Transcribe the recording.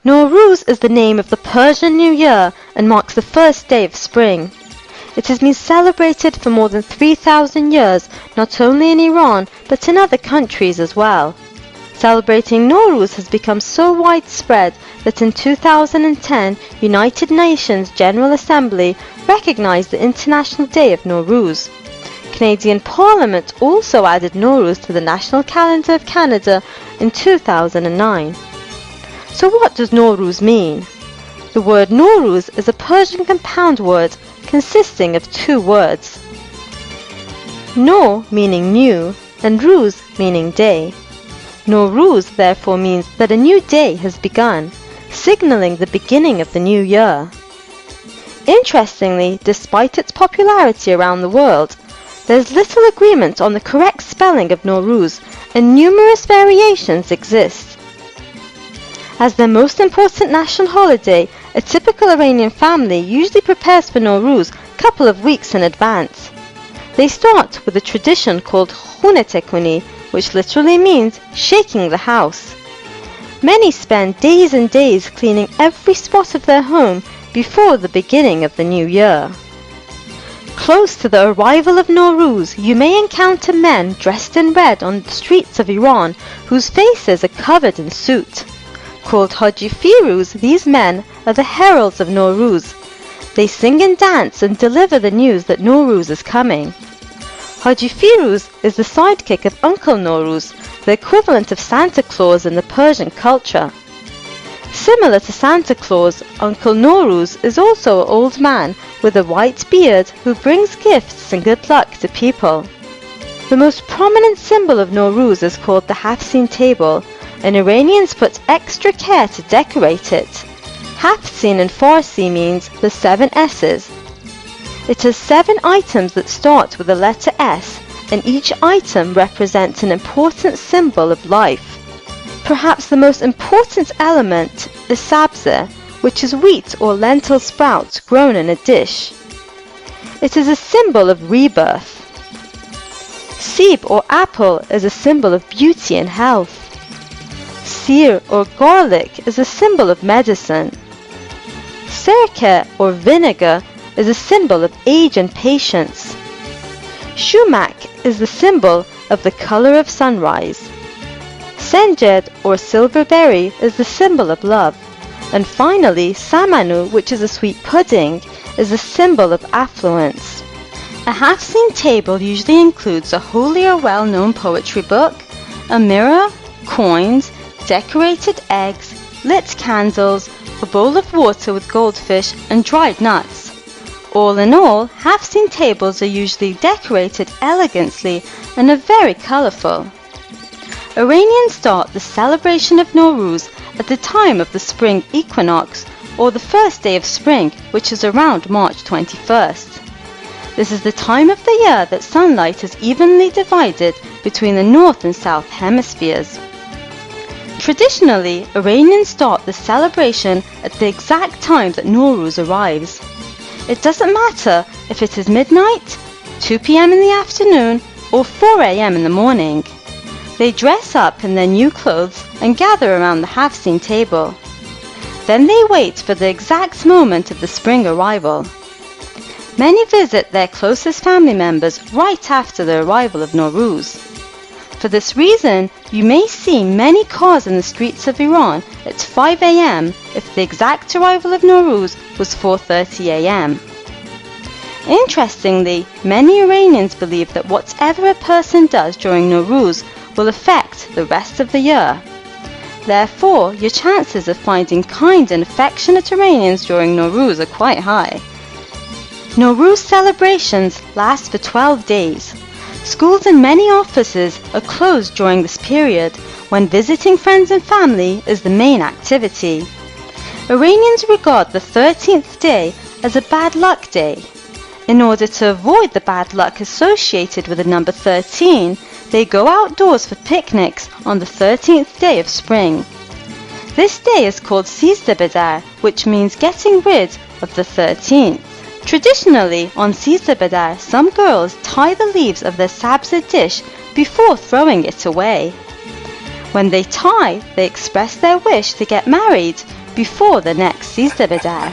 Nowruz is the name of the Persian New Year and marks the first day of spring. It has been celebrated for more than 3,000 years, not only in Iran, but in other countries as well. Celebrating Nowruz has become so widespread that in 2010, United Nations General Assembly recognized the International Day of Nowruz. Canadian Parliament also added Nowruz to the national calendar of Canada in 2009. So what does Nowruz mean? The word Nowruz is a Persian compound word consisting of two words. No meaning new and Ruz meaning day. Nowruz therefore means that a new day has begun, signaling the beginning of the new year. Interestingly, despite its popularity around the world, there is little agreement on the correct spelling of Nowruz and numerous variations exist. As their most important national holiday, a typical Iranian family usually prepares for Nowruz a couple of weeks in advance. They start with a tradition called Khune Tekuni, which literally means shaking the house. Many spend days and days cleaning every spot of their home before the beginning of the new year. Close to the arrival of Nowruz, you may encounter men dressed in red on the streets of Iran whose faces are covered in soot. Called Haji Firuz, these men are the heralds of Nowruz. They sing and dance and deliver the news that Nowruz is coming. Haji Firuz is the sidekick of Uncle Nowruz, the equivalent of Santa Claus in the Persian culture. Similar to Santa Claus, Uncle Nowruz is also an old man with a white beard who brings gifts and good luck to people. The most prominent symbol of Nowruz is called the Hafsin table, and Iranians put extra care to decorate it. Hafsin in Farsi means the 7 S's. It has 7 items that start with the letter S, and each item represents an important symbol of life. Perhaps the most important element is sabze, which is wheat or lentil sprouts grown in a dish. It is a symbol of rebirth. Sib or apple is a symbol of beauty and health. Seer or garlic is a symbol of medicine. Sirke or vinegar is a symbol of age and patience. Shumak is the symbol of the color of sunrise. Senjed or silverberry is the symbol of love. And finally, samanu, which is a sweet pudding, is a symbol of affluence. A Hafsin table usually includes a holy or well-known poetry book, a mirror, coins, decorated eggs, lit candles, a bowl of water with goldfish, and dried nuts. All in all, Hafsin tables are usually decorated elegantly and are very colorful. Iranians start the celebration of Nowruz at the time of the spring equinox, or the first day of spring, which is around March 21st. This is the time of the year that sunlight is evenly divided between the north and south hemispheres. Traditionally, Iranians start the celebration at the exact time that Nowruz arrives. It doesn't matter if it is midnight, 2 p.m. in the afternoon, or 4 a.m. in the morning. They dress up in their new clothes and gather around the Hafsin table. Then they wait for the exact moment of the spring arrival. Many visit their closest family members right after the arrival of Nowruz. For this reason, you may see many cars in the streets of Iran at 5 a.m. if the exact arrival of Nowruz was 4:30 a.m. Interestingly, many Iranians believe that whatever a person does during Nowruz will affect the rest of the year. Therefore, your chances of finding kind and affectionate Iranians during Nowruz are quite high. Nowruz celebrations last for 12 days. Schools and many offices are closed during this period, when visiting friends and family is the main activity. Iranians regard the 13th day as a bad luck day. In order to avoid the bad luck associated with the number 13, they go outdoors for picnics on the 13th day of spring. This day is called Sizde Bedar, which means getting rid of the 13th. Traditionally, on Sizde Bedar, some girls tie the leaves of their sabza dish before throwing it away. When they tie, they express their wish to get married before the next Sizde Bedar.